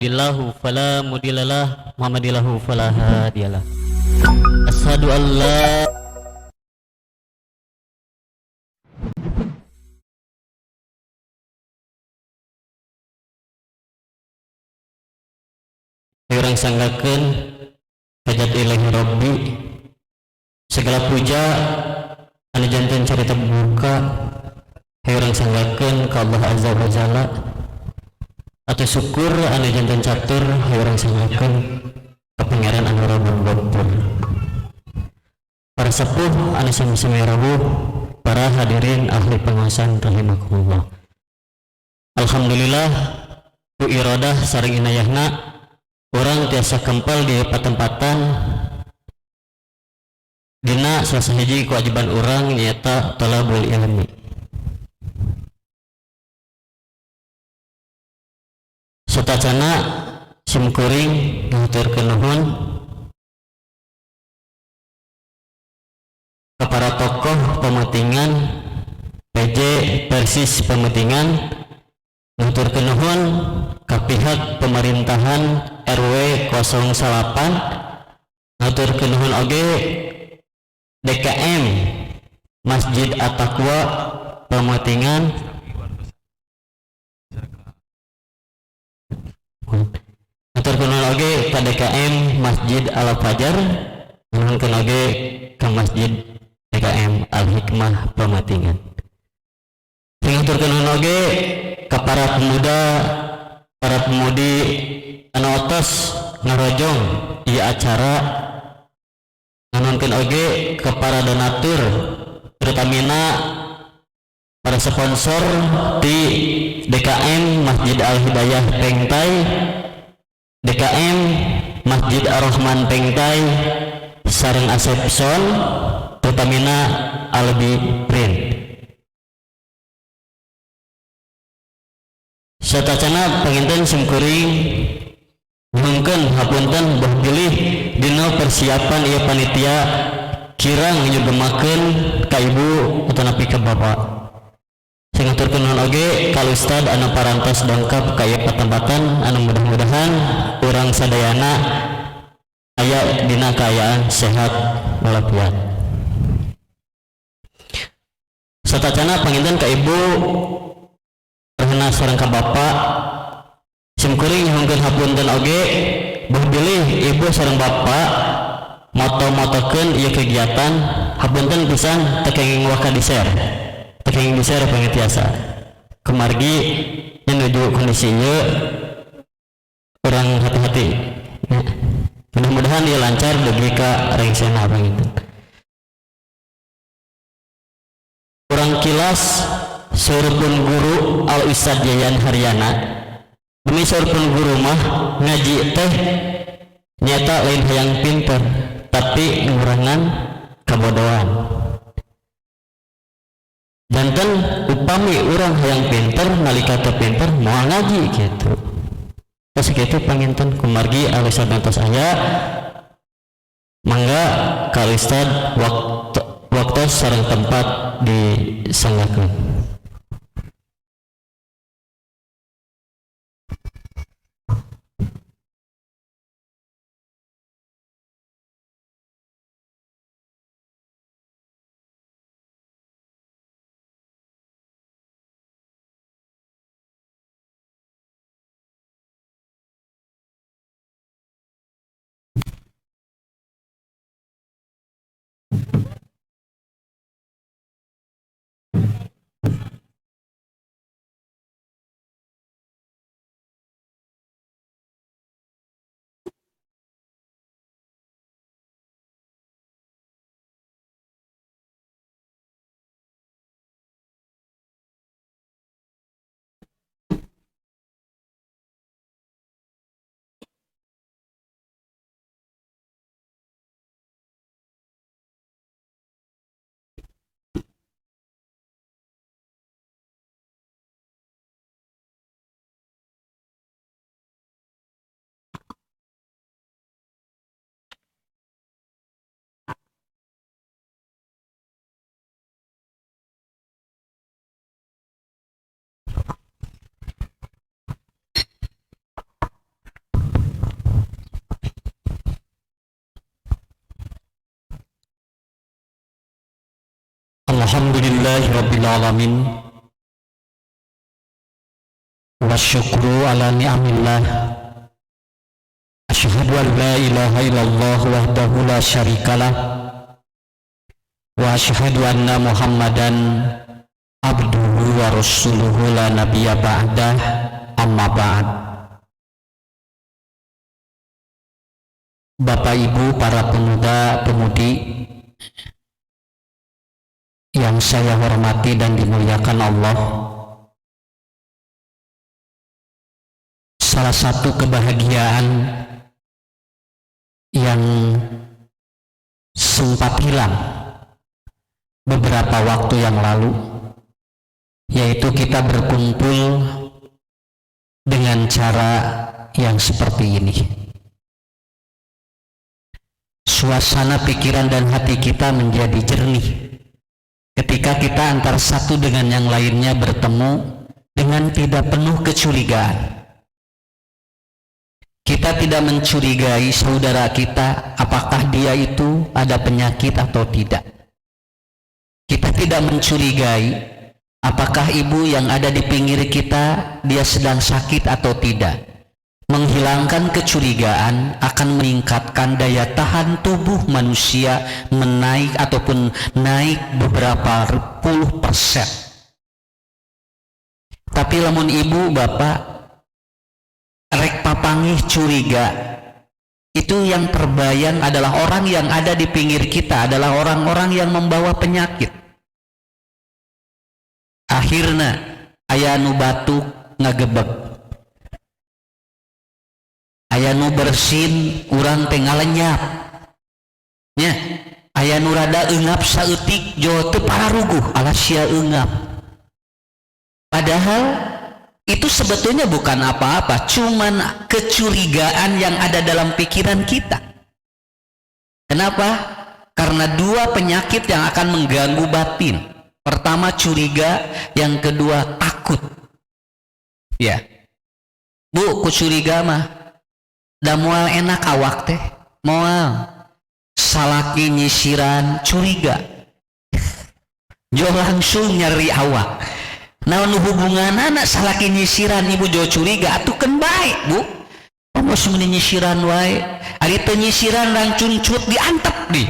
Yahdilahu fala mudhillalah wa man yudlil fala hadiyalah. Asyhadu an la urang sanggakeun hajat ilahi rabbi, segala puja anu janten carita buka urang sanggakeun ka Allah azza wa jalla, atau syukur anu janten catur urang sanggakeun ka pangeran anu rabun gopur. Para sepuh anu sami-sami rawuh, para hadirin ahli pengawasan rahimakumullah. Alhamdulillah ku iradah sareng inayahna urang tiasa kempel di patempatan dina salah sahiji kewajiban urang nyaeta talabul ilmi. Satacana simkuring ngaturkeun nuhun ka para tokoh pemetingan PJ Persis pemetingan, ngaturkeun nuhun ka pihak pemerintahan RW 08, ngaturkeun nuhun oge DKM Masjid At-Taqwa pemetingan, ngaturkeun nuhun oge ka DKM Masjid Al-Fajar, nuhunkeun oge ka Masjid DKM Al-Hikmah pemetingan. Ngaturkeun nuhun oge ka para pemuda, para pemudi anu otos ngarojong ieu acara, nuhunkeun oge ka para donatur terutamina para sponsor di DKM Masjid Al-Hidayah Pengtai, DKM Masjid Ar-Rahman Pengtai sareng Asepson terutamina Albi Print. Satacana panginten simkuring nuhunkeun hapunten boh pilih dina persiapan ieu panitia kirang nyugemakeun ka ibu atanapi ka bapak. Sing ngaturkeun nuhun oge ka Ustad anu parantos dongkap ka ieu patempatan anu mudah-mudahan urang sadayana aya dina kaayaan sehat walafiat. Satacana panginten ka ibu sareng ka bapak simkuring nyuhunkeun hapunten oge boh bilih ibu sareng bapak moto-motokeun ieu kegiatan hapunten pisan teu kenging waka di-share, teu kenging di-share pangetiasa kemargi menuju kondisi ieu urang hati-hati ya. Mudah-mudahan ieu lancar dugi ka rengsena panginten. Urang kilas surpun guru Al Ustad Yayan Haryana, demi surpun guru mah ngaji teh nyata lain hayang pinter tapi ngurangan kabodohan. Janten upami urang hayang pinter nalika teu pinter moal ngaji gitu. Terus kitu panginten kumargi Al Ustad ngantos aya mangga ka Al Ustad waktu sareng tempat disanggakeun. Alhamdulillahirabbil alamin. Wasyukru ala ni'amillah. Asyhadu an la ilaha illallah wahdahu la syarikalah. Wa asyhadu anna Muhammadan abduhu wa rasuluhu la nabiyya ba'dah. Amma ba'd. Bapak Ibu, para pemuda pemudi yang saya hormati dan dimuliakan Allah, salah satu kebahagiaan yang sempat hilang beberapa waktu yang lalu, yaitu kita berkumpul dengan cara yang seperti ini. Suasana pikiran dan hati kita menjadi jernih ketika kita antara satu dengan yang lainnya bertemu dengan tidak penuh kecurigaan. Kita tidak mencurigai saudara kita apakah dia itu ada penyakit atau tidak. Kita tidak mencurigai apakah ibu yang ada di pinggir kita dia sedang sakit atau tidak. Menghilangkan kecurigaan akan meningkatkan daya tahan tubuh manusia menaik ataupun naik beberapa puluh persen. Tapi lamun ibu bapak rek papangih curiga, itu yang terbayang adalah orang yang ada di pinggir kita adalah orang-orang yang membawa penyakit. Akhirnya aya nu batuk ngagebeg, aya nu bersin urang teh ngalenyap nya, aya nu rada eungap saeutik jo teu pararuguh alas sia eungap. Padahal itu sebetulnya bukan apa-apa, cuman kecurigaan yang ada dalam pikiran kita. Kenapa? Karena dua penyakit yang akan mengganggu batin. Pertama curiga, yang kedua takut. Ya, Bu, ku curiga mah da moal enak awak teh, moal salaki nyisiran curiga jo langsung nyeri awak. Naon hubungan anak salaki nyisiran ibu jo curiga atukeun bae Bu, pamos mun nyisiran wae ari teu nyisiran rancun cut diantep di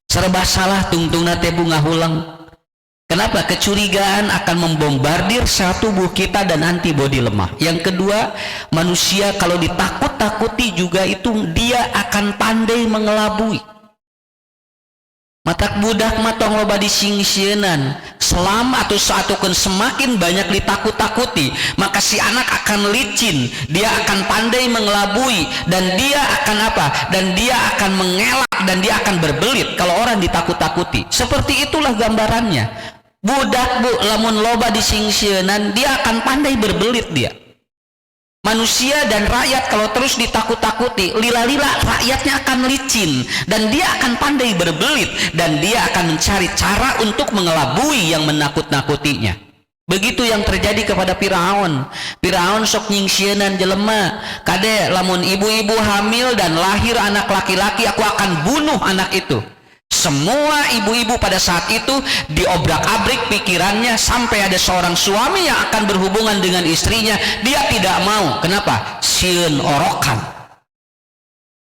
serba salah tungtungna teh bunga hulang. Kenapa? Kecurigaan akan membombardir sel tubuh kita dan antibodi lemah. Yang kedua, manusia kalau ditakut-takuti juga itu dia akan pandai mengelabui. Matak budak matong loba disingsieunan, selama atau saatukeun semakin banyak ditakut-takuti, maka si anak akan licin, dia akan pandai mengelabui, dan dia akan apa? Dan dia akan mengelak, dan dia akan berbelit kalau orang ditakut-takuti. Seperti itulah gambarannya. Budak Bu, lamun loba disingsieunan, dia akan pandai berbelit dia. Manusia dan rakyat kalau terus ditakut-takuti, lila-lila rakyatnya akan licin dan dia akan pandai berbelit dan dia akan mencari cara untuk mengelabui yang menakut-nakutinya. Begitu yang terjadi kepada Firaun. Firaun sok nyingsieun jelema, kade lamun ibu-ibu hamil dan lahir anak laki-laki, aku akan bunuh anak itu. Semua ibu-ibu pada saat itu diobrak-abrik pikirannya, sampai ada seorang suami yang akan berhubungan dengan istrinya, dia tidak mau. Kenapa? Sieun orokan.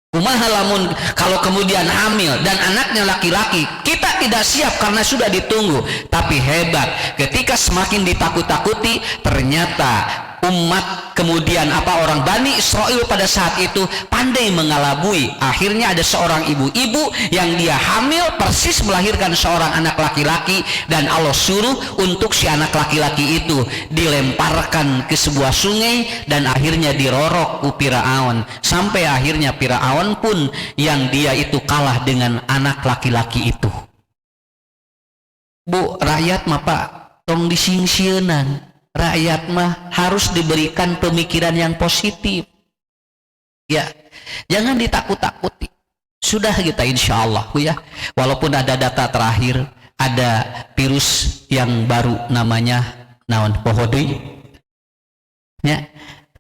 Kumaha lamun kalau kemudian hamil dan anaknya laki-laki, kita tidak siap karena sudah ditunggu. Tapi hebat, ketika semakin ditakut-takuti, ternyata umat kemudian orang Bani Israel pada saat itu pandai mengelabui. Akhirnya ada seorang ibu-ibu yang dia hamil persis melahirkan seorang anak laki-laki, dan Allah suruh untuk si anak laki-laki itu dilemparkan ke sebuah sungai dan akhirnya dirorok ku Firaun, sampai akhirnya Firaun pun yang dia itu kalah dengan anak laki-laki itu. Bu, rakyat mah Pak tong disingsieunan. Rakyat mah harus diberikan pemikiran yang positif. Ya, jangan ditakut-takuti. Sudah kita insya Allah ya. Walaupun ada data terakhir, ada virus yang baru namanya naon pohodi. Ya,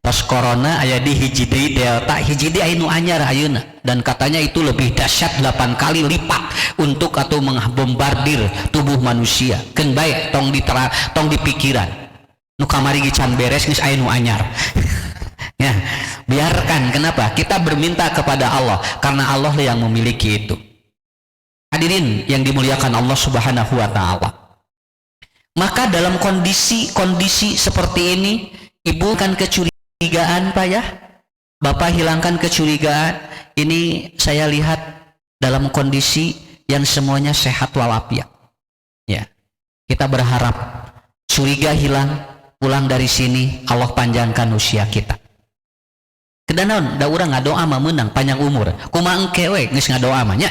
tos corona aya di hiji deui delta, hiji deui anu anyar ayeuna, dan katanya itu lebih dahsyat 8 kali lipat untuk atau membombardir tubuh manusia. Keun bae tong dipikiran nu kamari ge can beres geus aya nu anyar. Ya, biarkan. Kenapa? Kita berminta kepada Allah karena Allah yang memiliki itu. Hadirin yang dimuliakan Allah Subhanahu wa taala. Maka dalam kondisi seperti ini, ibu kan kecurigaan Pak ya, Bapak hilangkan kecurigaan. Ini saya lihat dalam kondisi yang semuanya sehat walafiat. Ya, kita berharap curiga hilang, pulang dari sini Allah panjangkan usia kita. Kedanaon da urang ngadoa mah meunang panjang umur. Kumaha engke we geus ngadoa mah nya.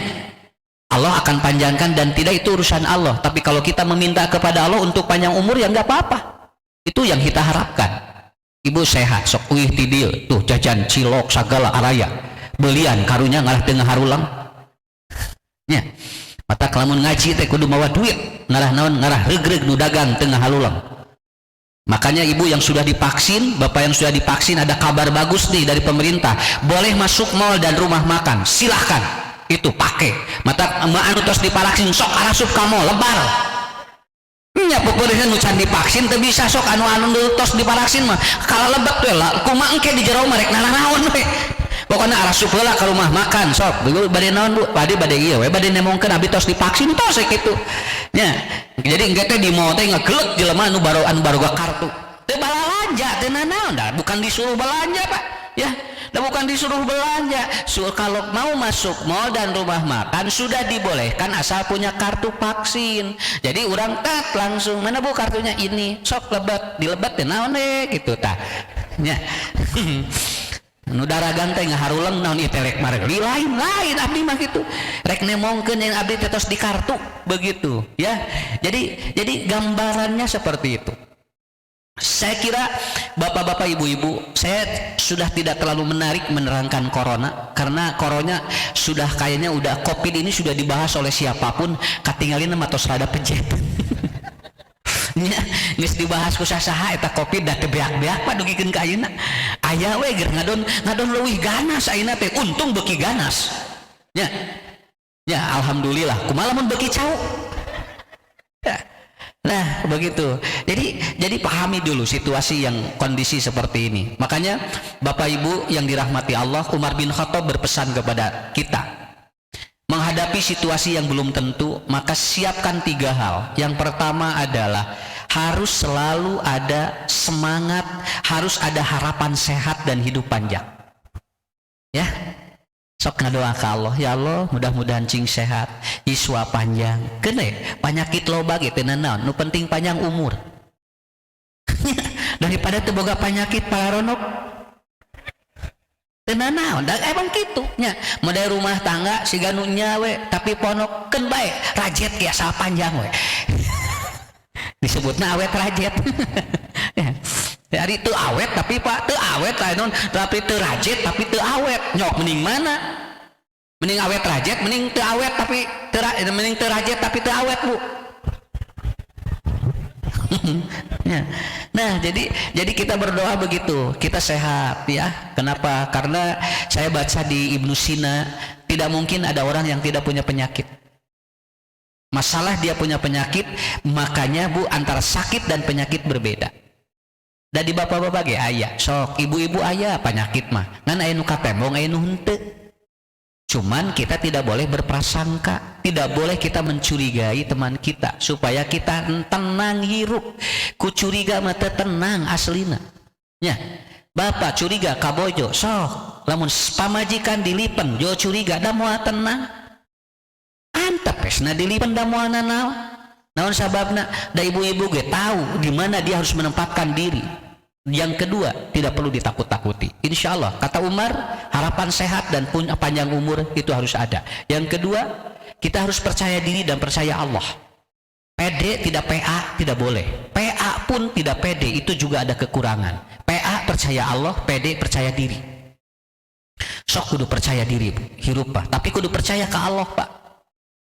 Allah akan panjangkan dan tidak itu urusan Allah. Tapi kalau kita meminta kepada Allah untuk panjang umur ya enggak apa-apa. Itu yang kita harapkan. Ibu sehat sok uih ti dieu tuh jajan cilok sagala araya. Belian karunya ngarah teu ngaharulang. Nya. Mata kalamun ngaji teh kudu mawa duit. Ngarah naon? Ngarah regreg nu dagang teu ngaharulang. Makanya ibu yang sudah divaksin, bapak yang sudah divaksin, ada kabar bagus nih dari pemerintah, boleh masuk mal dan rumah makan, silahkan itu pakai. Mata anu tos dipalaksin sok arasup ka mall lebar nya peupeureuheun nu can divaksin teu bisa sok anu tos dipalaksin mah kala lebet we lah kumaha engke di jero mah rek nanaon we pokona arasup heula ka rumah makan sok bade naon Bu bade ieu we bade nemongkeun abi tos divaksin tos kitu nya. Jadi engke teh di mall teh ngageulek jelema anu baroga kartu teu balanja teu nanaon dah, bukan disuruh belanja Pak ya, dah bukan disuruh belanja. Kalau mau masuk mall dan rumah makan sudah dibolehkan asal punya kartu vaksin. Jadi orang tat langsung mana Bu kartunya ini sok lebat dilebet teh naon gitu tah nya. Nu daragang teh ngaharuleung naon ieu teh rek mareli lain abdi mah kitu rek nemongkeun yang abdi teh tos di kartu begitu ya. Jadi gambarannya seperti itu. Saya kira bapak-bapak ibu-ibu, saya sudah tidak terlalu menarik menerangkan corona karena corona sudah kayaknya udah covid ini sudah dibahas oleh siapapun katingalin mah tos rada pejet. Nya geus dibahas ku sasaha eta covid da teu beak-beak Pak dugikeun ka ayeuna. Aya we ger ngadon leuwih ganas ayeuna teh, untung beuki ganas. Nya. Ya alhamdulillah, kumaha lamun beuki cau. Nah begitu. Jadi pahami dulu situasi yang kondisi seperti ini. Makanya Bapak Ibu yang dirahmati Allah, Umar bin Khattab berpesan kepada kita, menghadapi situasi yang belum tentu, maka siapkan 3 hal. Yang pertama adalah harus selalu ada semangat, harus ada harapan sehat dan hidup panjang. Ya, sok ngadoa ka Allah, ya Allah mudah-mudahan cing sehat, iswa panjang. Kene penyakit loba ge teu naon, nu penting panjang umur. Daripada teu boga penyakit pararonok. Tenanaon dah emang kitu nya model rumah tangga siga nu nyawe tapi ponokkeun bae rajet ge asal panjang we. Disebutna awet rajet. Dari teu awet tapi Pak teu awet lain tapi teu rajet tapi teu awet. Nyok mending mana? Mending awet rajet mending teu awet tapi mending teu rajet tapi teu awet Bu. Nah jadi kita berdoa begitu, kita sehat ya. Kenapa? Karena saya baca di Ibnu Sina, tidak mungkin ada orang yang tidak punya penyakit. Masalah dia punya penyakit, makanya Bu antara sakit dan penyakit berbeda. Dan di bapak-bapak ge aya, sok ibu-ibu aya penyakit mah ngan aya nu katembong aya nu henteu. Cuman kita tidak boleh berprasangka, tidak boleh kita mencurigai teman kita supaya kita tenang hirup. Ku curiga mah teu tenang aslina. Nya, bapak curiga ka bojo, sok lamun pamajikan dilipen jo curiga da moal tenang. Antep pesna dilipen da moal nanaon. Naon sababna? Da ibu-ibu ge tahu di mana dia harus menempatkan diri. Yang kedua, tidak perlu ditakut-takuti. Insya Allah, kata Umar, harapan sehat dan punya panjang umur itu harus ada. Yang kedua, kita harus percaya diri dan percaya Allah. Pede tidak PA tidak boleh. PA pun tidak pede, itu juga ada kekurangan. PA percaya Allah, pede percaya diri. Sok kudu percaya diri, hirup Pak. Tapi kudu percaya ke Allah Pak.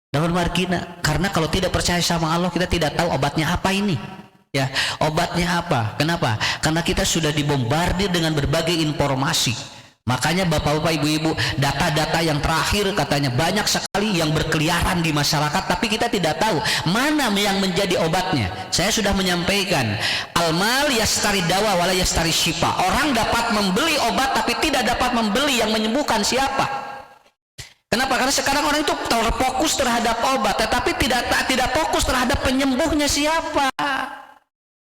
Dalam margina, karena kalau tidak percaya sama Allah, kita tidak tahu obatnya apa ini. Ya, obatnya apa? Kenapa? Karena kita sudah dibombardir dengan berbagai informasi. Makanya bapak-bapak, ibu-ibu, data-data yang terakhir katanya banyak sekali yang berkeliaran di masyarakat, tapi kita tidak tahu mana yang menjadi obatnya. Saya sudah menyampaikan, al-mal yastari dawa wala yastari syifa. Orang dapat membeli obat tapi tidak dapat membeli yang menyembuhkan siapa. Kenapa? Karena sekarang orang itu terfokus terhadap obat, tetapi tidak fokus terhadap penyembuhnya siapa.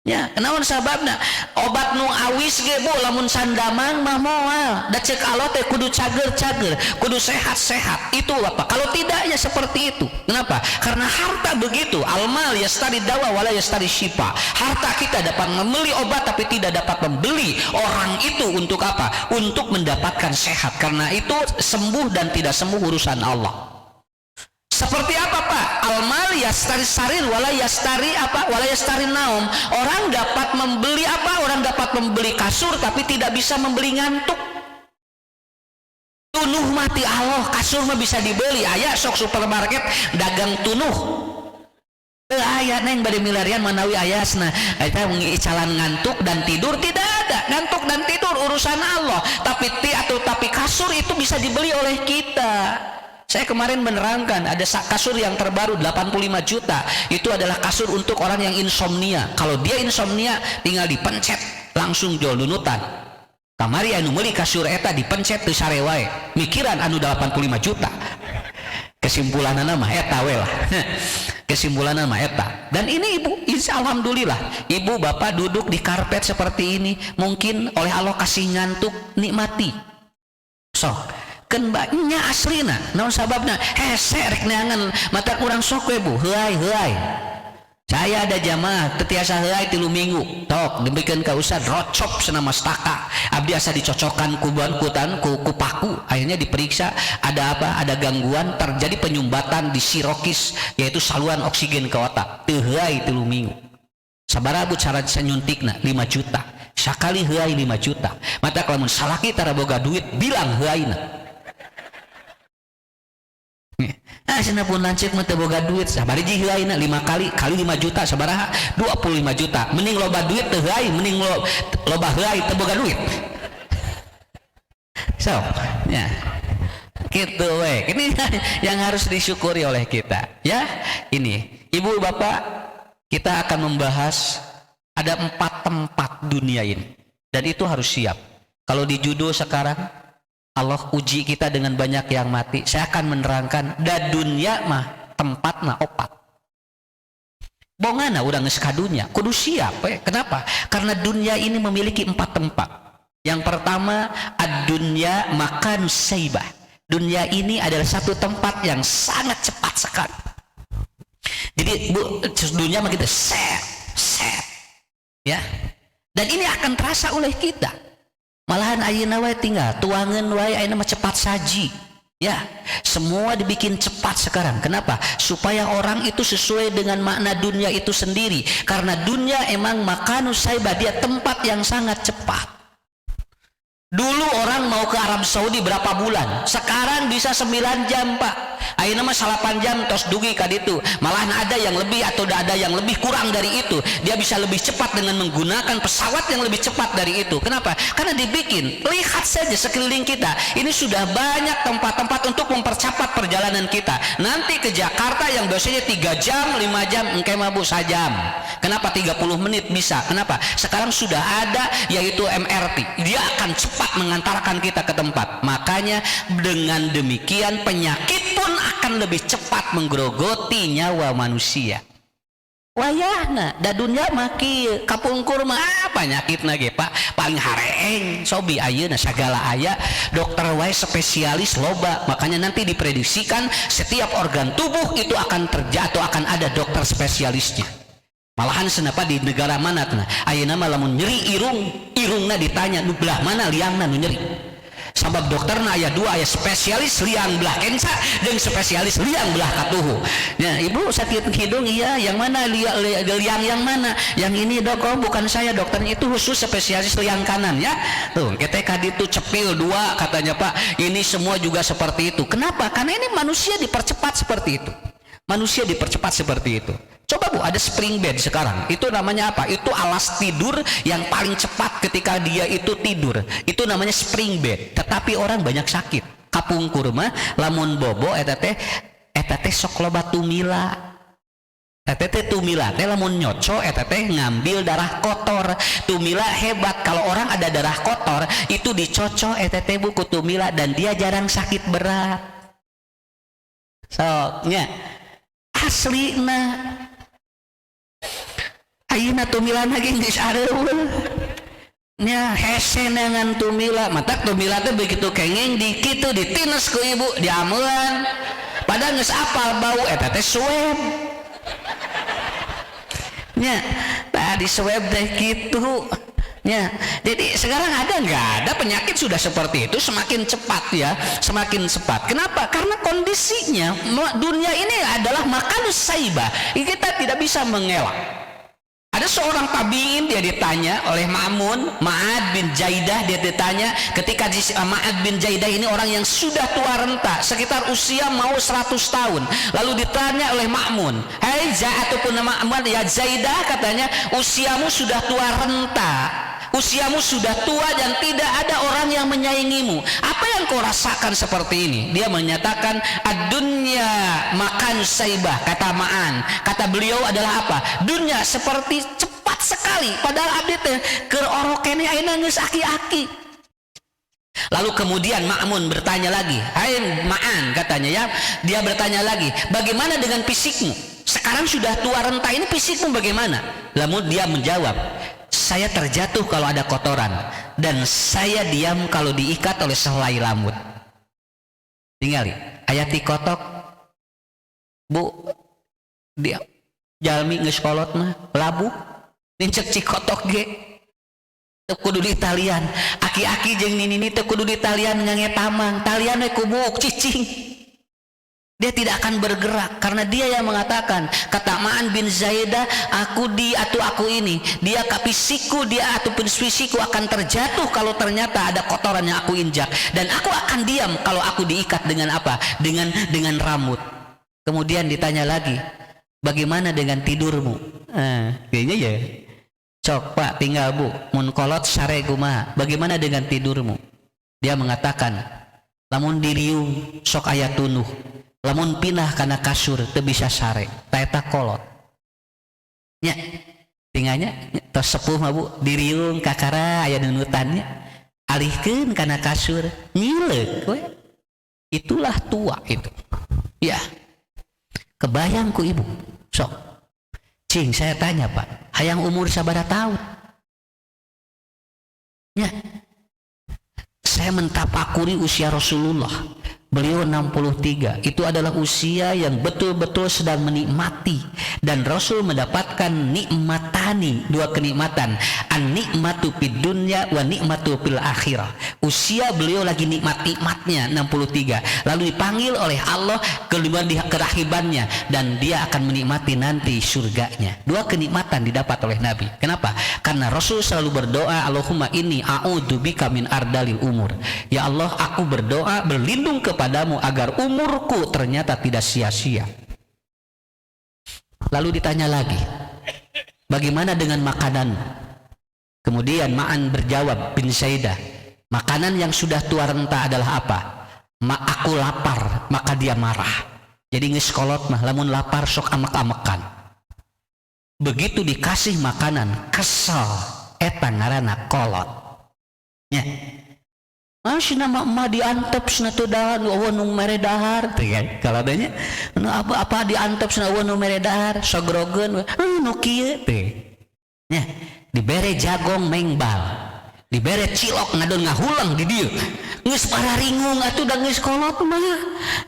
Ya, kenaon sababna? Obat nu awis ge bu lamun sandamang mah moal. Da ceuk Allah teh kudu cager-cager, kudu sehat-sehat. Itu apa? Kalau tidak ya seperti itu. Kenapa? Karena harta begitu. Al-mal yastari dawa wala yastari syifa. Harta kita dapat membeli obat tapi tidak dapat membeli orang itu untuk apa? Untuk mendapatkan sehat. Karena itu sembuh dan tidak sembuh urusan Allah. Seperti apa Pak? Al-mal yastari sarir wala yastari apa? Wala yastari naum. Orang dapat membeli apa? Orang dapat membeli kasur tapi tidak bisa membeli ngantuk. Tunuh mati Allah, kasur mah bisa dibeli. Aya sok supermarket dagang tunuh. Aya neng bade milarian manawi ayasna. Eta calan ngantuk dan tidur tidak ada. Ngantuk dan tidur urusan Allah. Tapi kasur itu bisa dibeli oleh kita. Saya kemarin menerangkan ada kasur yang terbaru 85 juta. Itu adalah kasur untuk orang yang insomnia. Kalau dia insomnia tinggal dipencet langsung jol dunutan. Kamari anu meuli kasur eta dipencet teu sare wae. Mikiran anu 85 juta. Kesimpulanna mah eta we lah. Kesimpulanna mah eta. Dan ini ibu, alhamdulillah, ibu bapak duduk di karpet seperti ini, mungkin oleh Allah kasih ngantuk, nikmati. Sok kan mbaknya aslina naon sababna hese rek neangan mata kurang sok we bu heuai saya ada jamaah tetiasa heuai 3 minggu tok dibikeun ka ustad rocop cenah mastaka abdi asa dicocokkan ku paku akhirnya diperiksa ada apa, ada gangguan, terjadi penyumbatan di sirokis yaitu saluran oksigen ke otak teu heuai 3 minggu sabaraha bu cara nyuntikna 5 juta sakali heuai 5 juta mata lamun salaki tara boga duit bilang heuaina. Sana pun lancik mah teu boga duit sabari ji heuaina 5 kali 5 juta sabaraha 25 juta mending loba duit teu heuai mending loba heuai teu boga duit so ya gitu we ini yang harus disyukuri oleh kita ya. Ini ibu bapak kita akan membahas ada 4 tempat dunia ini dan itu harus siap. Kalau di judul sekarang Allah uji kita dengan banyak yang mati. Saya akan menerangkan da dunia mah tempatna opat. Bongana urang geus ka dunya, kudu siap we. Kenapa? Karena dunia ini memiliki 4 tempat. Yang pertama, ad-dunya makan saibah. Dunia ini adalah satu tempat yang sangat cepat sekali. Jadi dunia mah kita set. Ya. Dan ini akan terasa oleh kita. Malahan ayeuna wae tinggal tuangan wae ayeuna mah cepat saji ya, semua dibikin cepat sekarang. Kenapa? Supaya orang itu sesuai dengan makna dunia itu sendiri, karena dunia emang makanu saibah, dia tempat yang sangat cepat. Dulu orang mau ke Arab Saudi berapa bulan, sekarang bisa 9 jam pak. Ayeuna mah 8 jam tos dugi ka ditu. Malahan ada yang lebih atau ada yang lebih kurang dari itu. Dia bisa lebih cepat dengan menggunakan pesawat yang lebih cepat dari itu. Kenapa? Karena dibikin. Lihat saja sekeliling kita. Ini sudah banyak tempat-tempat untuk mempercepat perjalanan kita. Nanti ke Jakarta yang biasanya 3 jam, 5 jam, engke mah bu sajam. Kenapa 30 menit bisa? Kenapa? Sekarang sudah ada yaitu MRT. Dia akan cepat mengantarkan kita ke tempat. Makanya dengan demikian penyakit pun akan lebih cepat menggerogoti nyawa manusia. Wayahna da dunya maki kapungkur mah penyakitna ge pak paling hareeng sobi ayeuna sagala aya dokter wae spesialis loba. Makanya nanti diprediksikan setiap organ tubuh itu akan terjatuh, akan ada dokter spesialisnya. Malahan senapa di negara mana teh ayeuna mah lamun nyeri irungna ditanya nu belah mana liangna nu nyeri. Sabab dokterna aya 2, aya spesialis liang belah kenca dan spesialis liang belah katuhu. Ya, ibu sakit hidung iya, yang mana liang yang mana? Yang ini dok, oh bukan saya dokternya itu khusus spesialis liang kanan ya. Tuh, kita kaditu cepil 2 katanya Pak. Ini semua juga seperti itu. Kenapa? Karena ini manusia dipercepat seperti itu. Manusia dipercepat seperti itu. Coba Bu, ada spring bed sekarang. Itu namanya apa? Itu alas tidur yang paling cepat ketika dia itu tidur. Itu namanya spring bed. Tetapi orang banyak sakit. Kapungkur mah lamun bobo eta teh sok loba tumila. Eta teh tumila teh lamun nyoco eta teh ngambil darah kotor. Tumila hebat, kalau orang ada darah kotor itu dicocok eta teh Bu ku tumila dan dia jarang sakit berat. Soknya aslina ayeuna tumila lagi geus areul nya hese dengan tumila mata tumila teh begitu kenging dikit tuh ditines ku ibu diamulan padahal geus apal bau eta teh swab nya tadi swab teh kitu nya. Jadi sekarang nggak ada penyakit sudah seperti itu semakin cepat ya, semakin cepat. Kenapa? Karena kondisinya dunia ini adalah makan saibah. Kita tidak bisa mengelak. Ada seorang tabiin, dia ditanya oleh Ma'ad bin Jaidah, dia ditanya ketika Ma'ad bin Jaidah ini orang yang sudah tua renta, sekitar usia mau 100 tahun. Lalu ditanya oleh Ma'mun, "Hai ataupun Ma'mun, ya Jaidah," katanya, "usiamu sudah tua renta. Usiamu sudah tua dan tidak ada orang yang menyaingimu. Apa yang kau rasakan seperti ini?" Dia menyatakan, "Ad-dunya makan saibah," kata Ma'an. Kata beliau adalah apa? Dunia seperti cepat sekali. Padahal abdi teh keur orokene ayeuna geus aki-aki. Lalu kemudian Ma'mun bertanya lagi, "Hai Ma'an," katanya ya. Dia bertanya lagi, "Bagaimana dengan fisikmu? Sekarang sudah tua renta ini fisikmu bagaimana?" Lalu dia menjawab, "Saya terjatuh kalau ada kotoran dan saya diam kalau diikat oleh sehelai rambut." Tinggali ayati kotok Bu, dia jalmi geus kolot mah labu nincek cikotok ge teu kudu di talian, aki-aki jeung nini teu kudu di talian ngange tamang, talian we kubuk cicing. Dia tidak akan bergerak karena dia yang mengatakan, kata Ma'an bin Zaidah, aku ini, dia kapisiku, dia ataupun fisiku akan terjatuh kalau ternyata ada kotoran yang aku injak, dan aku akan diam kalau aku diikat dengan apa? Dengan rambut. Kemudian ditanya lagi, "Bagaimana dengan tidurmu?" Kayaknya ya, "Cok Pak, tinggal Bu, mun kolot sare kumaha, bagaimana dengan tidurmu?" Dia mengatakan, "Lamun diriung sok aya tunuh, lamun pindah karena kasur teu bisa sare, taeta kolot." Nya tinggalnya tos sepuh mah Bu, diriung kakara aya nunutannya, alihkeun kana kasur nyileuk we. Itulah tua itu. Ya. Kebayang ku Ibu. Sok. Cing, saya tanya Pak, hayang umur sabaraha tahun? Ya. Saya mentapakuri usia Rasulullah. Beliau 63. Itu adalah usia yang betul-betul sedang menikmati, dan Rasul mendapatkan nikmatani, dua kenikmatan, an-nikmatu fid dunya wa nikmatu fil akhirah. Usia beliau lagi nikmat-nikmatnya 63, lalu dipanggil oleh Allah ke kerahibannya, dan dia akan menikmati nanti surganya. Dua kenikmatan didapat oleh Nabi. Kenapa? Karena Rasul selalu berdoa, Allahumma inni a'udzubika min ardalil umur. Ya Allah, aku berdoa berlindung kepadamu agar umurku ternyata tidak sia-sia. Lalu ditanya lagi, bagaimana dengan makanan? Kemudian Ma'an berjawab bin Zaidah, makanan yang sudah tua renta adalah apa? Aku lapar, maka dia marah. Jadi geus kolot mah lamun lapar sok amek-amekan. Begitu dikasih makanan kesel, eta ngaranna kolot. Nya. Masih nama emak diantep senatu dahar nu mere dahar teh kan kalau adanya nu apa diantep senatu nu mere dahar sogrogeun nu kieu teh nya dibere jagong mengbal dibere cilok ngadon ngahulang di dieu geus pararingung atuh da geus kolot mah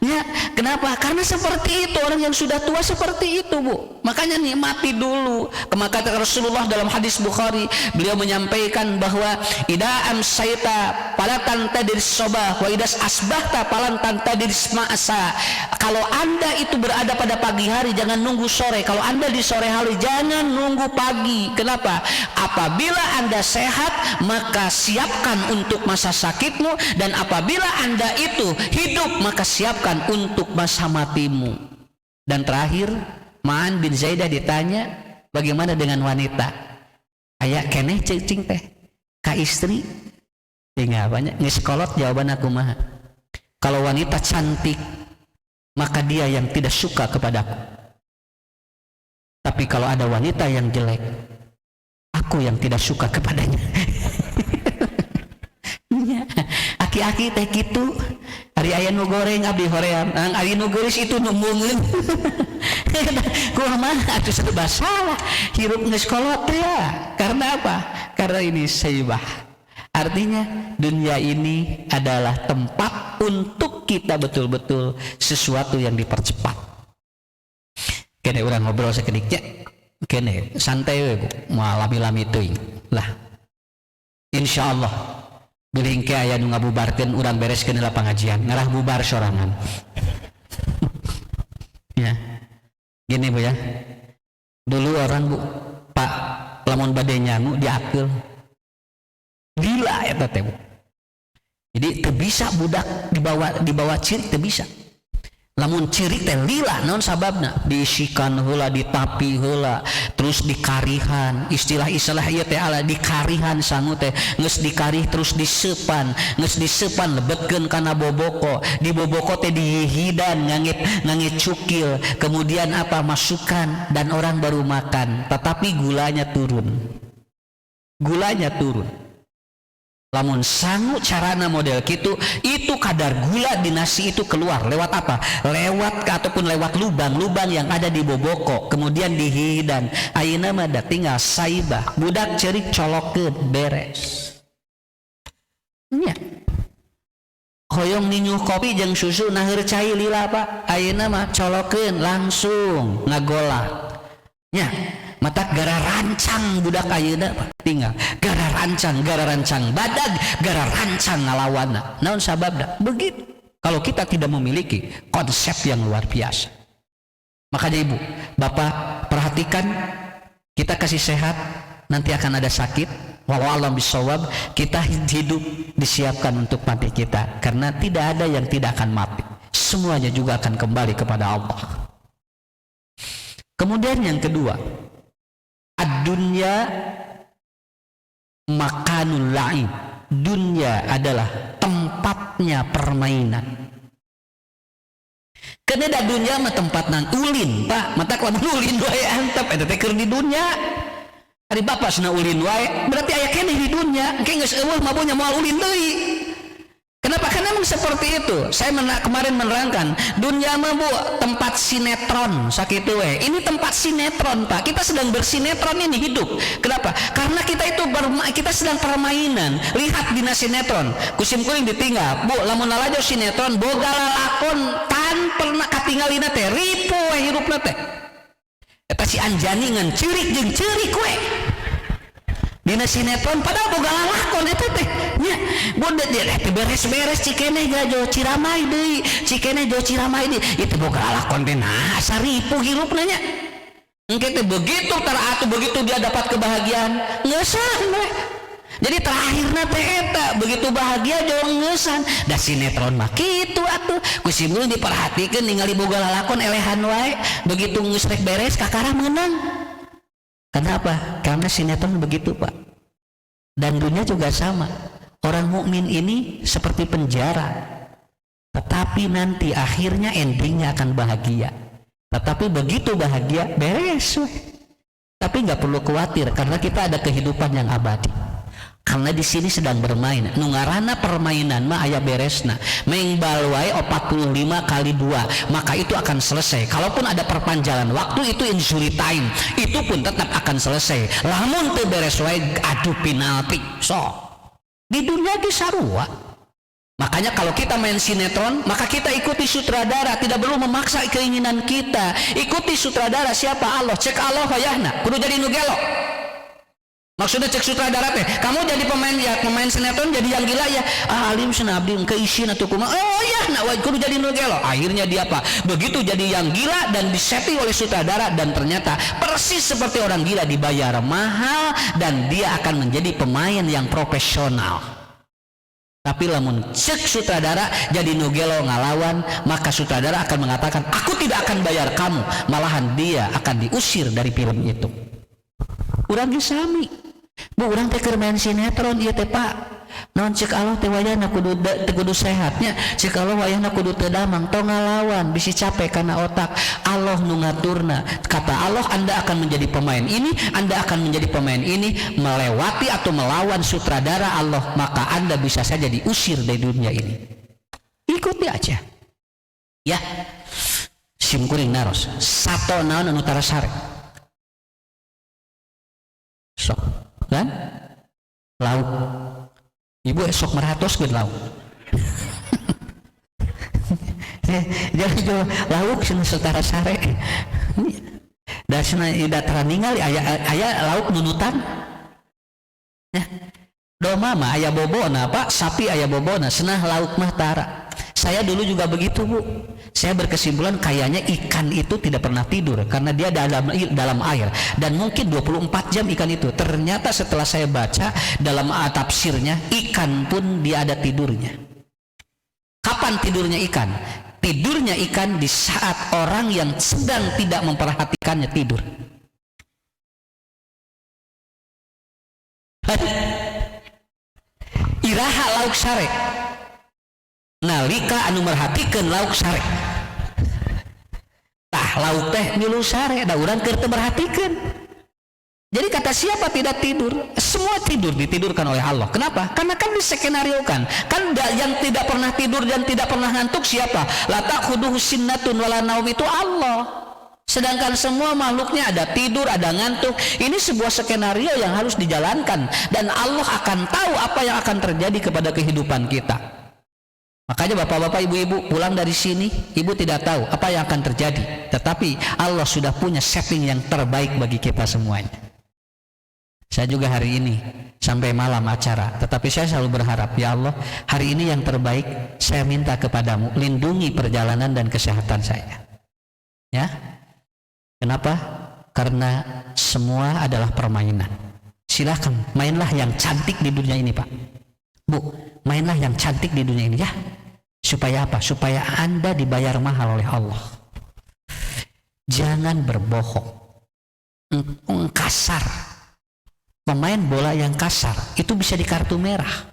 nya. Kenapa? Karena seperti itu, orang yang sudah tua seperti itu Bu, makanya nikmati dulu. Maka Rasulullah dalam hadis Bukhari, beliau menyampaikan bahwa ida amsayta falatan tadir sobah wa idas asbahta falatan tadir ma'asa. Kalau anda itu berada pada pagi hari jangan nunggu sore, kalau anda di sore hari jangan nunggu pagi. Kenapa? Apabila anda sehat maka siapkan untuk masa sakitmu, dan apabila anda itu hidup maka siapkan untuk masa matimu. Dan terakhir Ma'an bin Zaidah ditanya, bagaimana dengan wanita? Aya keneh cing teh ka istri? Tinggal banyak ngeskolot jawaban aku mah. Kalau wanita cantik, maka dia yang tidak suka kepadaku. Tapi kalau ada wanita yang jelek, aku yang tidak suka kepadanya. Aki-aki teh gitu. Ari aya nu goreng abdi hoream, ari nu geulis itu nu meungeun. Kumaha atuh serba salah. Hirup geus kolot ya. Karena apa? Karena ini saibah. Artinya dunia ini adalah tempat untuk kita betul-betul sesuatu yang dipercepat. Kene urang ngobrol sakedik kene santai we Bu, moal lami-lami teuing. Lah. Insyaallah biling ke aya nu ngabubarkeun urang bereskeun heula pangajian, ngarah bubar sorangan. Ya. Gini Bu ya. Dulu orang Bu, Pak lamun bade nyangu diakeul. Gila eta teh. Jadi teu bisa budak dibawa ciri teu bisa. Lamun ciri teh lila naon sababna? Diisikan heula, ditapi heula, terus dikarihan. Istilah-istilah ieu teh ala dikarihan sangu teh, geus dikarih terus disepan, geus disepan lebetkeun kana boboko. Di boboko teh dihidan ngangit cukil, kemudian apa? Masukkan dan orang baru makan, tetapi gulanya turun. Gulanya turun. Lamun sangu carana model gitu, itu kadar gula di nasi itu keluar lewat apa? Lewat ataupun lewat lubang-lubang yang ada di boboko, kemudian dihidan. Ayeuna mah da tinggal saibah, budak ceurik colokeun beres. Nya. Hoyong ninyuh kopi jeung susu naheur cai lila Pak. Ayeuna mah colokeun langsung ngagolak. Nya. Mata gara rancang budak ayeuna tinggal gara rancang badag gara rancang ngalawana. Naon sababna? Begitu. Kalau kita tidak memiliki konsep yang luar biasa. Makanya Ibu, Bapak perhatikan, kita kasih sehat, nanti akan ada sakit. Wallahu a'lam bishawab. Kita hidup disiapkan untuk mati kita, karena tidak ada yang tidak akan mati. Semuanya juga akan kembali kepada Allah. Kemudian yang kedua, ad-dunya makanul la'ib. Dunia adalah tempatnya permainan. Karena da dunia mah tempat nang ulin Pak, mata kalau ulin wae antep eta teh keur di dunia. Ari bapak sana ulin wae, berarti aya keneh di dunia. Engke geus eueuh mah bonya moal ulin deui. Kenapa? Karena memang seperti itu. Saya kemarin menerangkan, dunia mah Bu tempat sinetron sakitu we. Ini tempat sinetron Pak. Kita sedang bersinetron ini hidup. Kenapa? Karena kita itu kita sedang permainan. Lihat dina sinetron. Kusim kuring ditinggal. Bu, lamun nalajo sinetron boga lalakon tan pernah katinggalina teh ripu we hirupna teh. Eta si Anjani ngan ceurik jeung ceurik we. Dina sinetron padahal boga lalakon eta teh nya boda dia teh beres-beres cikeneh jo Ciramai deui cikeneh jo Ciramai deui itu boga lalakon teh nah saripu hirupna nya engke teh begitu taraatu begitu dia dapat kebahagiaan ngeusan we. Jadi terakhirna teh eta begitu bahagia jo ngeusan da sinetron mah kitu atuh kusimul diperhatikeun ningali boga lalakon elehan wae begitu geus rek beres kakara meunang. Kenapa? Karena sinetron begitu Pak. Dan dunia juga sama. Orang mukmin ini seperti penjara. Tetapi nanti akhirnya endingnya akan bahagia. Tetapi begitu bahagia beres. Tapi nggak perlu khawatir karena kita ada kehidupan yang abadi. Karena di sini sedang bermain. Nu ngaranna permainan mah aya beresna. Main bal wae 45 kali 2, maka itu akan selesai. Kalaupun ada perpanjangan waktu itu injury time, itu pun tetap akan selesai. Lamun teu beres wae adu penalti. So, di dunia ge sarua. Makanya kalau kita main sinetron, maka kita ikuti sutradara, tidak perlu memaksa keinginan kita. Ikuti sutradara siapa? Allah. Cek Allah wayahna. Kudu jadi nu gelo. Maksudnya cek sutradara teh, kamu jadi pemain sinetron jadi yang gila ya. Alim cenah abdi engke isina atuh kumaha. Oh ya, nak kudu jadi nu gelo. Akhirnya dia apa? Begitu jadi yang gila dan disetting oleh sutradara dan ternyata persis seperti orang gila dibayar mahal dan dia akan menjadi pemain yang profesional. Tapi lamun cek sutradara jadi nugelo ngalawan, maka sutradara akan mengatakan aku tidak akan bayar kamu, malahan dia akan diusir dari film itu. Urang ge sami bu, urang teh keur main sinetron ieu teh Pak, non cek Allah teh wayahna kudu sehatnya, cek Allah wayahna kudu teu damang, tong ngalawan bisi capek karena otak. Allah nu ngaturna, kata Allah Anda akan menjadi pemain ini, Anda akan menjadi pemain ini, melewati atau melawan sutradara Allah, maka Anda bisa saja diusir dari dunia ini. Ikuti aja ya. Simkuring naros sato naon anu tara sare sok kan lauk ibu esok meratos ke lauk jadi lauk setara sare dan tidak terningal ayah lauk nunutan ya doma mah ayah bobona Pak, sapi ayah bobona, senah lauk mah tara. Saya dulu juga begitu Bu, saya berkesimpulan kayaknya ikan itu tidak pernah tidur karena dia dalam air, dan mungkin 24 jam ikan itu. Ternyata setelah saya baca dalam tafsirnya, ikan pun dia ada tidurnya. Kapan tidurnya ikan? Tidurnya ikan di saat orang yang sedang tidak memperhatikannya tidur. Iraha lauk sare nalika anu merhatikeun lauk sare, tah lauk teh milu sare da urang keur teu merhatikeun. Jadi kata siapa tidak tidur? Semua tidur, ditidurkan oleh Allah. Kenapa? Karena kan diskenariokan. Kan yang tidak pernah tidur dan tidak pernah ngantuk siapa? La ta'khuduhu sinnatun wala naum, itu Allah. Sedangkan semua makhluknya ada tidur, ada ngantuk. Ini sebuah skenario yang harus dijalankan, dan Allah akan tahu apa yang akan terjadi kepada kehidupan kita. Makanya bapak-bapak, ibu-ibu pulang dari sini, ibu tidak tahu apa yang akan terjadi, tetapi Allah sudah punya setting yang terbaik bagi kita semuanya. Saya juga hari ini sampai malam acara, tetapi saya selalu berharap, ya Allah, hari ini yang terbaik saya minta kepadamu, lindungi perjalanan dan kesehatan saya. Ya, kenapa? Karena semua adalah permainan. Silahkan mainlah yang cantik di dunia ini Pak, Bu, mainlah yang cantik di dunia ini ya. Supaya apa? Supaya Anda dibayar mahal oleh Allah. Jangan berbohong, kasar. Pemain bola yang kasar itu bisa di kartu merah.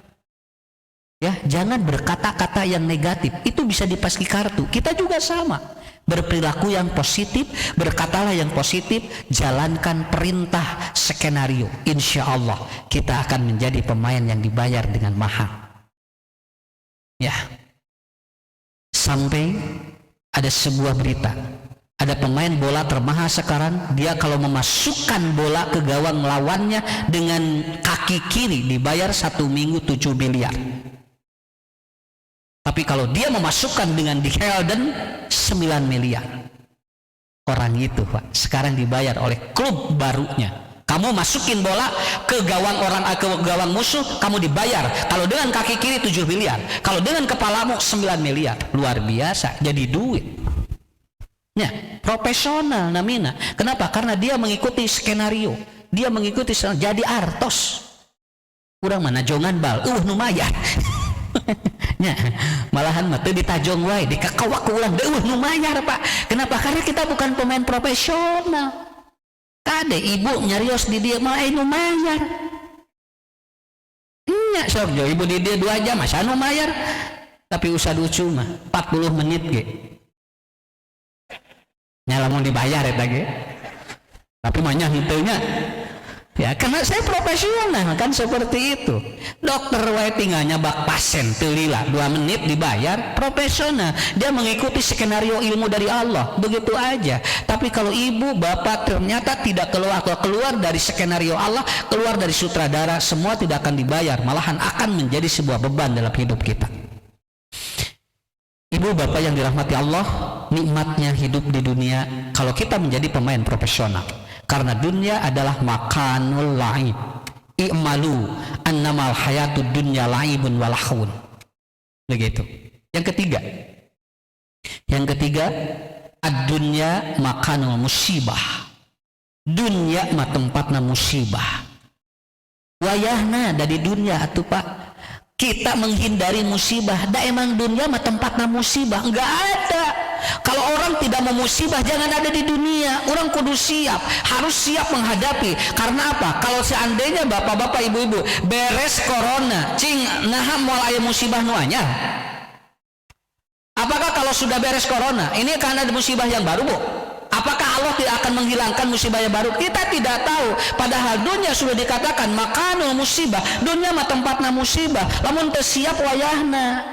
Ya, jangan berkata-kata yang negatif, itu bisa dipasang kartu. Kita juga sama. Berperilaku yang positif, berkatalah yang positif, jalankan perintah skenario. Insya Allah kita akan menjadi pemain yang dibayar dengan mahal. Ya, sampai ada sebuah berita, ada pemain bola termahal sekarang, dia kalau memasukkan bola ke gawang lawannya dengan kaki kiri dibayar 1 minggu 7 miliar. Tapi kalau dia memasukkan dengan di Helden 9 miliar. Orang itu Pak sekarang dibayar oleh klub barunya. Kamu masukin bola ke gawang ke gawang musuh, kamu dibayar. Kalau dengan kaki kiri 7 miliar, kalau dengan kepalamu 9 miliar. Luar biasa, jadi duit. Ya, profesional namina. Kenapa? Karena dia mengikuti skenario. Dia mengikuti jadi artos. Kurang mana jongan bal, lumayan. Ya, malahan mah teu ditajong wae, dikakawak ulang deueuh nu mayar Pak. Kenapa? Karena kita bukan pemain profesional. Kade ibu nyarios di dia mah nu mayar. Nya sok jo ibu di dia 2 jam asa nu mayar. Tapi usah lucu mah 40 menit ge. Nya lamun dibayar eta ge. Tapi mah nya henteu nya. Ya, karena saya profesional kan seperti itu. Dokter wae tinggal nyabak pasien teu lila 2 menit dibayar, profesional. Dia mengikuti skenario ilmu dari Allah, begitu aja. Tapi kalau ibu bapak ternyata tidak keluar dari skenario Allah, keluar dari sutradara, semua tidak akan dibayar, malahan akan menjadi sebuah beban dalam hidup kita. Ibu bapak yang dirahmati Allah, nikmatnya hidup di dunia kalau kita menjadi pemain profesional. Karena dunia adalah makanul laib. I'malu annamal hayatud dunya laibun walahun. Begitu. Yang ketiga, ad-dunya makanul musibah. Dunia mah tempatna musibah. Wayahna dari dunia atuh Pak. kita menghindari musibah. Da emang dunia mah tempatna musibah, enggak ada. Kalau orang tidak mau musibah jangan ada di dunia. Orang kudu siap, harus siap menghadapi. Karena apa? Kalau seandainya bapak-bapak, ibu-ibu beres corona, cing nah moal aya musibah nu anyar. Apakah kalau sudah beres corona, ini karena ada musibah yang baru, Bu? Apakah Allah tidak akan menghilangkan musibah yang baru? Kita tidak tahu. Padahal dunia sudah dikatakan makanul musibah. Dunia mah tempatna musibah. Lamun teu siap wayahna.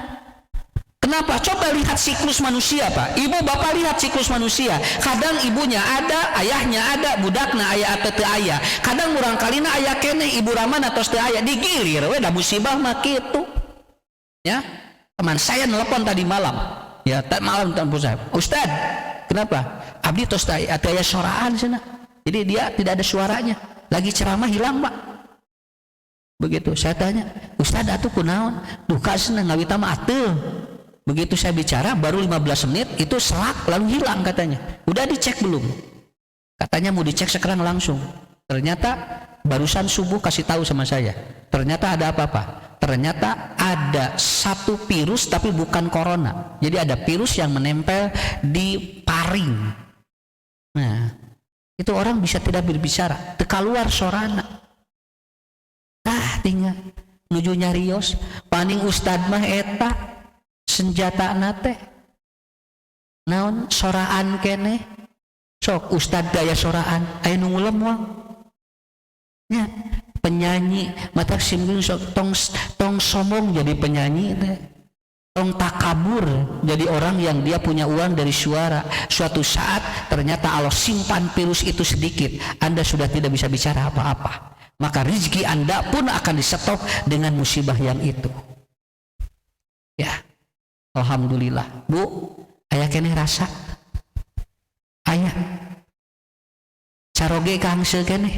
Kenapa? Coba lihat siklus manusia, Pak. Ibu bapak lihat siklus manusia. Kadang ibunya ada, ayahnya ada, budakna aya atau teu aya. Kadang murang kalina aya keneh, ibu ramana tos teu aya. Digilir we da musibah mah kitu. Ya. Teman saya nelpon tadi malam. Ya, tadi malam telepon saya. Ustad, kenapa? Abdi tos aya soraan sana. Jadi dia tidak ada suaranya. Lagi ceramah hilang, Pak. Begitu saya tanya, Ustad atuh kunaon? Duka cenah ngawita mah atuh. Begitu saya bicara baru 15 menit itu selak lalu hilang katanya. Udah dicek belum? Katanya mau dicek sekarang langsung. Ternyata barusan subuh kasih tahu sama saya. Ternyata ada apa-apa? Ternyata ada satu virus tapi bukan corona. Jadi ada virus yang menempel di paring. Nah, itu orang bisa tidak berbicara, tekaluar sorana. Tinggal nuju nyarios, paning ustad mah eta senjata nate. Naon soraan kene. Sok ustad gaya soraan, aya nu ngulem wae. Ya, penyanyi mata simging sok tong sombong jadi penyanyi teh. Tong takabur jadi orang yang dia punya uang dari suara. Suatu saat ternyata Allah simpan virus itu sedikit, Anda sudah tidak bisa bicara apa-apa, maka rezeki Anda pun akan disetop dengan musibah yang itu. Ya, alhamdulillah. Bu, aya keneh rasa aya caroge kangse keneh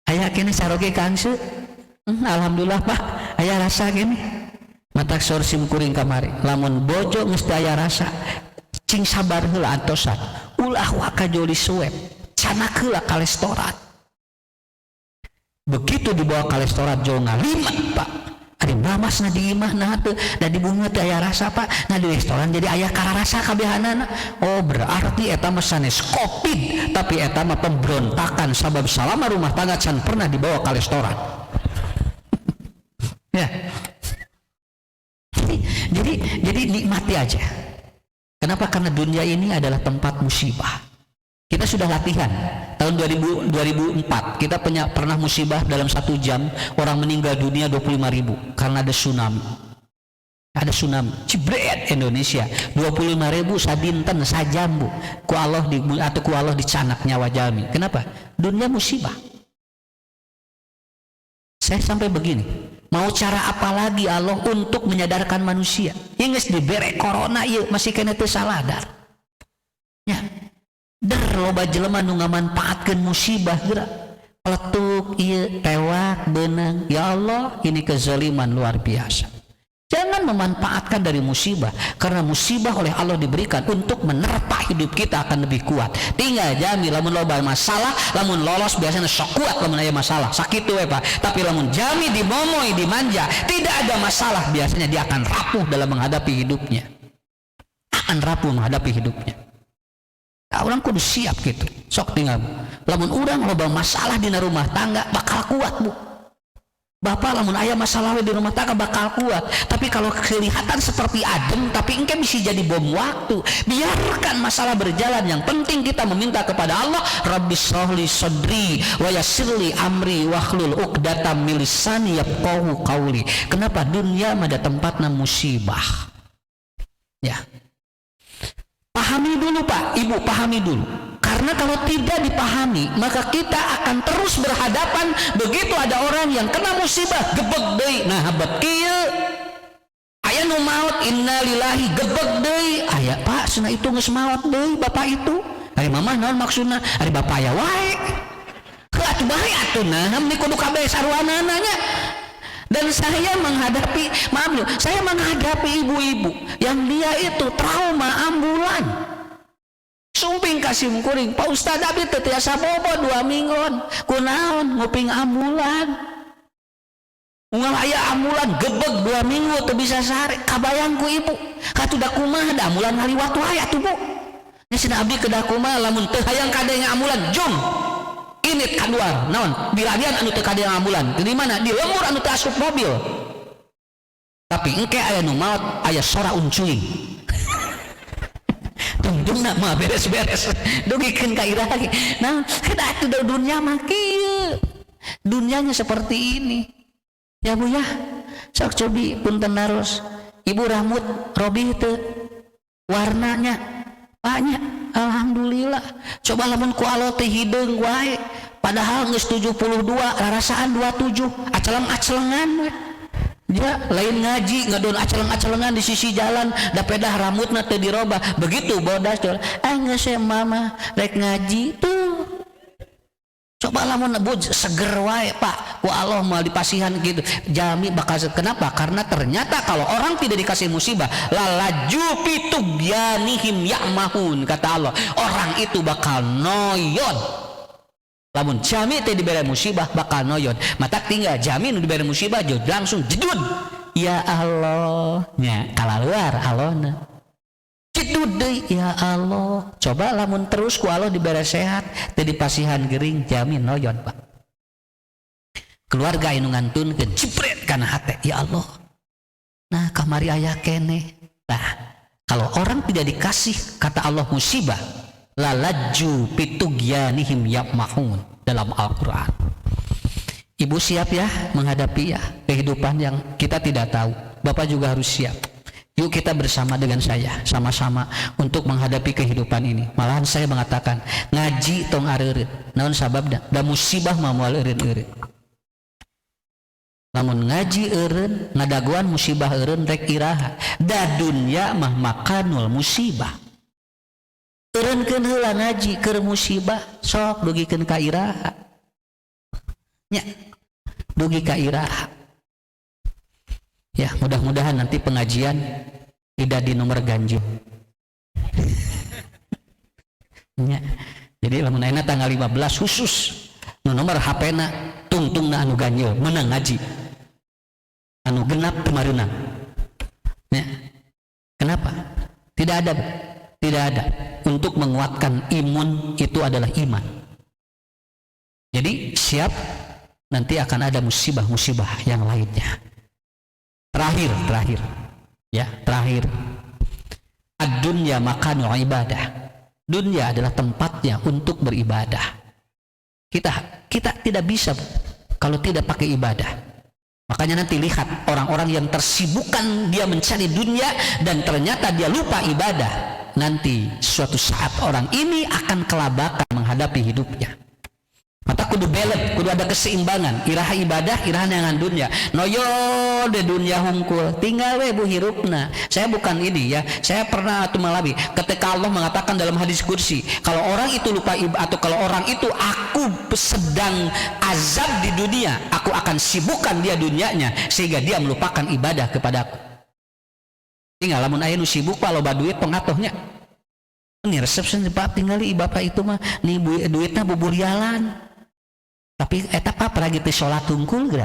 aya keneh caroge kangse. Alhamdulillah Pak, aya rasa gini. Matak sor simkuring kamari. Lamun bojo geus aya rasa, cing sabar heula antosan. Ulah wa kajoli suep. Canak heula ka restoran. Begitu dibawa ka restoran jauh ngalimat, Pak. Ari mamasna di imahna teu da dibungeut teh aya rasa, Pak. Nah di restoran jadi aya karasa kabehanana. Oh, berarti eta mah sanes Covid, tapi eta mah pemberontakan sabab salama rumah tangga can pernah dibawa ka restoran. Ya. Jadi nikmati aja. Kenapa? Karena dunia ini adalah tempat musibah. Kita sudah latihan tahun 2004 kita pernah musibah dalam 1 jam orang meninggal dunia 25.000 karena ada tsunami. Ada tsunami cibret Indonesia 25.000 sadinten sajam, Bu. Ku Allah dicanak nyawa jami. Kenapa? Dunia musibah. Saya sampai begini, mau cara apa lagi Allah untuk menyadarkan manusia? Inggris dibere corona ieu masih kena teu saladar. Ya. Der loba jelema nu ngamanfaatkeun musibah geura. Peletuk ieu tewak beunang. Ya Allah, ini kezaliman luar biasa. Jangan memanfaatkan dari musibah, karena musibah oleh Allah diberikan untuk menerpa hidup kita akan lebih kuat. Tinggal jami lamun loba masalah, lamun lolos biasanya sok kuat lamun aya masalah. Sakitu we Pak. Tapi lamun jami dimomoi, dimanja, tidak ada masalah, biasanya dia akan rapuh dalam menghadapi hidupnya. Akan rapuh menghadapi hidupnya. Nah, orang kudu siap gitu. Sok tinggal. Lamun urang loba masalah di rumah tangga bakal kuat, Bu. Bapak lamun aya masalah di rumah tangga bakal kuat, tapi kalau kelihatan seperti adem tapi engke bisa jadi bom waktu. Biarkan masalah berjalan, yang penting kita meminta kepada Allah, Rabbis shrahli sadri wa yassirli amri wahlul 'uqdatam min lisani yafqahu qauli. Kenapa? Dunia ada tempatna musibah. Ya. Pahami dulu Pak, Ibu pahami dulu. Karena kalau tidak dipahami, maka kita akan terus berhadapan. Begitu ada orang yang kena musibah, gebeg deui. Nah, habet kieu aya nu maot, innalillahi, gebeg deui. Aya Pak, cenah itu geus maot deui bapak itu. Ari mamah naon maksudna? Ari bapak aya wae. Heuh atuh bae atuh nah, meni kudu kabeh sarwanana nya. Dan saya menghadapi, saya menghadapi ibu-ibu yang dia itu trauma ambulan. Sumping kasih kuring, Pak Ustad abdi teu tiasa bobo 2 minggon. Kunaon nguping ambulan. Unggal aya amulan gebeg 2 minggu teu bisa sare, kabayang ku ibu. Katuda kumaha da amulan ngaliwat wae atuh Bu. Nya cenah abdi kedah kumaha lamun teu hayang kadenge amulan, jum. Init kaluar, naon? Biladian anu teu kadenge amulan. Di mana? Di lembur anu teu asup mobil. Tapi engke aya nu maot, aya sora uncuing. Tungtungna mah beres-beres. Dugikeun ka iraha ge. Nah, kada atuh dunya mah kieu. Dunianya seperti ini. Ya Bu ya, sok cobi punten naros. Ibu rambut Robi teu warnanya banyak, alhamdulillah. Coba lamun ku Allah teh hideung wae, padahal geus 72, rasaan 27, aceleng-acelengan we. Dia lain ngaji ngadon aceleng-acelengan di sisi jalan, da pedah rambutna teu dirobah. Begitu bodas tuh, geus mama rek ngaji tuh. Coba lamun seger wae Pak, ku Allah mau dipasihan gitu. Jami bakal kenapa? Karena ternyata kalau orang tidak dikasih musibah, lalaju pitugyanihim ya'mahun, kata Allah. Orang itu bakal noyon. Lamun jami teh diberi musibah bakal noyon. Mata tinggal jami nu diberi musibah jod langsung jedud. Ya Allah, nya kalaluar Allahna. Jedud deui ya Allah. Coba lamun terus ku Allah diberi sehat, teu dipasihan gering jami noyon Pak. Keluarga anu ngantunkeun jipret kana hate, ya Allah. Nah, kamari aya keneh. Nah, kalau orang tidak dikasih kata Allah musibah, lalaju pitugyanihim ya'mahun dalam Al-Qur'an. Ibu siap ya menghadapi ya kehidupan yang kita tidak tahu. Bapak juga harus siap. Yuk kita bersama dengan saya sama-sama untuk menghadapi kehidupan ini. Malahan saya mengatakan ngaji tong areureut. Naon sababna? Da musibah mah moal eureun-eureun. Lamun ngaji eureun, ngadaguan musibah eureun rek iraha. Da dunya mah makanul musibah. Eureunkeun heula ngaji keur musibah, sok dugikeun ka iraha. Nya, dugi ka iraha. Ya, mudah-mudahan nanti pengajian tidak di nomor ganjil. Ya. Jadi lamun ayeuna tanggal 15 khusus nu nomor HP-na tungtungna anu ganjil menang ngaji. Anu genap kemareunang. Ya. Kenapa? Tidak ada. Tidak ada. Untuk menguatkan imun itu adalah iman. Jadi siap nanti akan ada musibah-musibah yang lainnya. Terakhir ya, terakhir ad-dunya makanu ibadah. Dunia adalah tempatnya untuk beribadah. Kita tidak bisa kalau tidak pakai ibadah. Makanya nanti lihat orang-orang yang tersibukkan dia mencari dunia dan ternyata dia lupa ibadah. Nanti suatu saat orang ini akan kelabakan menghadapi hidupnya. Mata kudu belet, kudu ada keseimbangan. Iraha ibadah, iraha neangan dunia. Noyo de dunia hungkul. Tinggal we bu hirupna. Saya bukan ini ya. Saya pernah tuh malabi. Ketika Allah mengatakan dalam hadis kursi, kalau orang itu lupa ibadah atau kalau orang itu aku sedang azab di dunia, aku akan sibukkan dia dunianya sehingga dia melupakan ibadah kepadaku. Tinggal lamun aya nu sibuk pak loba duit pengatohnya. Ini resep sendiri pak tinggali bapak itu mah nih duitnya buburialan. Tapi eta apa lagi teh salat tungkul geura.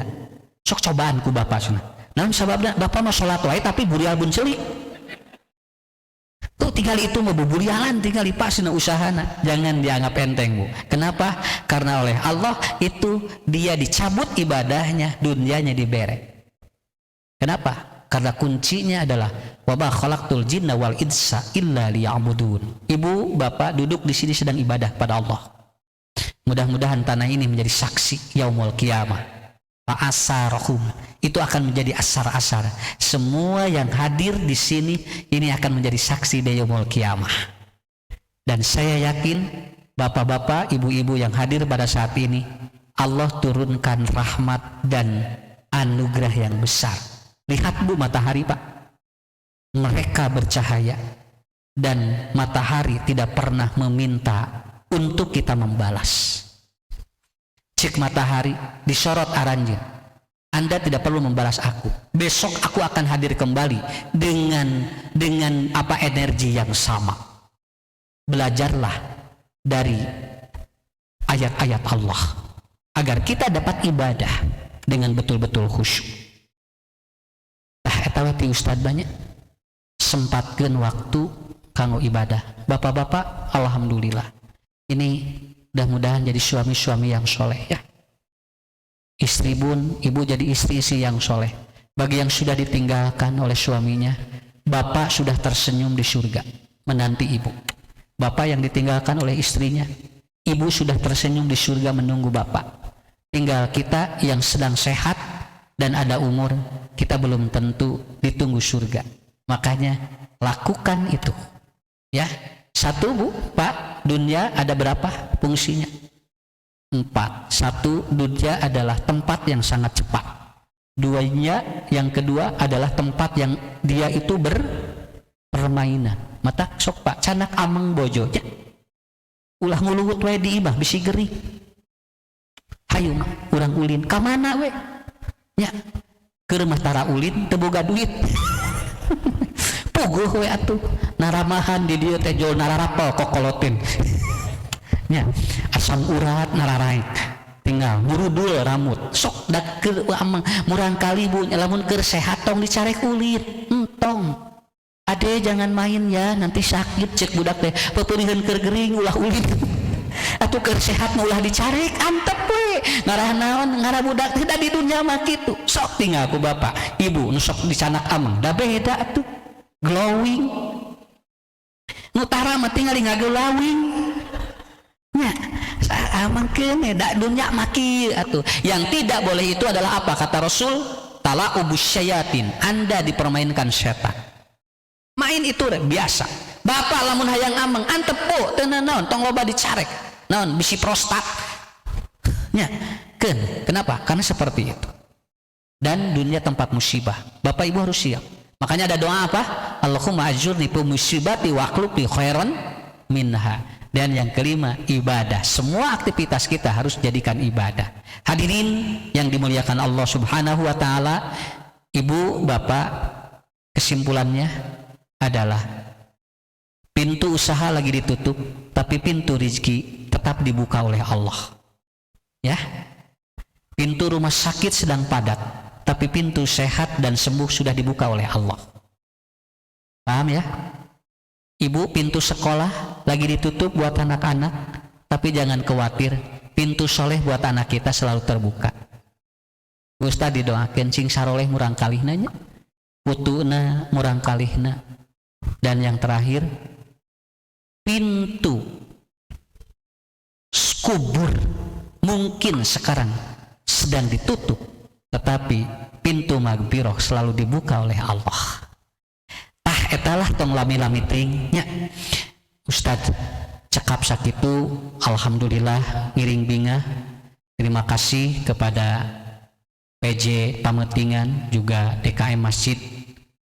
Sok cobaan ku bapak cenah. Naon sababna bapak mah salat wae tapi burial bunceuli. Tuh tinggal itu mah buburialan tinggal dipasina usahana. Jangan dianggap enteng Bu. Kenapa? Karena oleh Allah itu dia dicabut ibadahnya, dunianya dibere. Kenapa? Karena kuncinya adalah wa ma khalaqtul jinna wal insa illa liya'budun. Ibu, bapak duduk di sini sedang ibadah pada Allah. Mudah-mudahan tanah ini menjadi saksi yaumul qiyamah. Fa'asarahum. Itu akan menjadi asar-asar. Semua yang hadir di sini ini akan menjadi saksi di yaumul qiyamah. Dan saya yakin bapak-bapak, ibu-ibu yang hadir pada saat ini, Allah turunkan rahmat dan anugerah yang besar. Lihat Bu matahari Pak. Mereka bercahaya dan matahari tidak pernah meminta untuk kita membalas. Cek matahari disorot aranjeun. Anda tidak perlu membalas aku. Besok aku akan hadir kembali dengan apa energi yang sama. Belajarlah dari ayat-ayat Allah agar kita dapat ibadah. dengan betul-betul khusyuk. Eta we ti ustad banyak sempatkeun waktu kanggo ibadah. Bapak-bapak, alhamdulillah ini mudah-mudahan jadi suami-suami yang soleh ya. Istri bun, ibu jadi istri-istri yang soleh. Bagi yang sudah ditinggalkan oleh suaminya, bapak sudah tersenyum di surga menanti ibu. Bapak yang ditinggalkan oleh istrinya, ibu sudah tersenyum di surga menunggu bapak. Tinggal kita yang sedang sehat dan ada umur, kita belum tentu ditunggu surga. Makanya lakukan itu ya. Satu bu, pak, dunia ada berapa fungsinya? 4. Satu, dunia adalah tempat yang sangat cepat. Duanya, yang kedua adalah tempat yang dia itu berpermainan. Mata sok pak, canak ameng bojo ya. Ulah ngulugut we di imah bisi geri. Hayu mah urang ulin ka mana we? Nya keur mah tara ulin teu boga duit. Puguh we atuh naramahan di dieu teh jol nararapel kokolotin. Nya asam urat nararaek tinggal ngurudul rambut sok dak keur amang murang kali bu lamun keur sehat tong dicarek kulit entong ade jangan main ya nanti sakit cek budak teh pepeulieun keur gering ulah ulin atuh keur sehat ulah dicarek antep we ngarah naon ngarah budak teh da di dunya mah kitu sok tinggal ku bapak ibu nu sok dicanak amang da beda atuh glowing nu tara mah tinggal ngaglowing nya amangkeun da dunya maki atuh. Yang tidak boleh itu adalah apa kata Rasul? Tala'ubus syayatin, Anda dipermainkan setan. Main itu biasa. Bapak lamun hayang ameng antep po teu naon tong loba dicarek. Naon bisi prostat. Nya, kenapa? Karena seperti itu. Dan dunia tempat musibah. Bapak Ibu harus siap. Makanya ada doa apa? Allahumma ajurni fi musibati wa akhlifli khairan minha. Dan yang kelima, ibadah. Semua aktivitas kita harus jadikan ibadah. Hadirin yang dimuliakan Allah Subhanahu wa taala, Ibu, Bapak, kesimpulannya adalah pintu usaha lagi ditutup, tapi pintu rezeki tetap dibuka oleh Allah. Ya. Pintu rumah sakit sedang padat, tapi pintu sehat dan sembuh sudah dibuka oleh Allah. Paham ya? Ibu, pintu sekolah lagi ditutup buat anak-anak, tapi jangan khawatir, pintu soleh buat anak kita selalu terbuka. Ustaz didoakan cing saroleh murang kalihna nya, putuna murang kalihna. Dan yang terakhir, pintu kubur mungkin sekarang sedang ditutup, tetapi pintu magfirah selalu dibuka oleh Allah. Etalah tong lami-lami tingnya Ustadz cekap sakitu alhamdulillah ngiring bingah. Terima kasih kepada PJ Pametingan juga DKM Masjid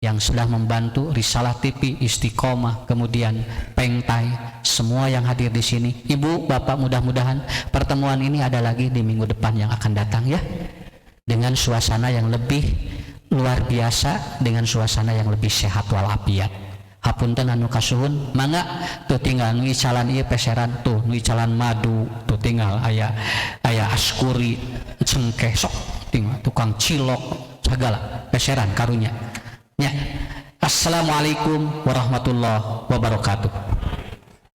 yang sudah membantu Risalah TV, Istiqomah, kemudian Pengtai, semua yang hadir di sini. Ibu, Bapak, mudah-mudahan pertemuan ini ada lagi di minggu depan yang akan datang ya, dengan suasana yang lebih luar biasa, dengan suasana yang lebih sehat walafiat. Hapunten anu kasuhun mangga tuh tinggal nu icalan ieu peseran tuh nu icalan madu tuh tinggal aya askuri cengkeh sok tinggal tukang cilok segala peseran karunya nya. Assalamualaikum warahmatullahi wabarakatuh.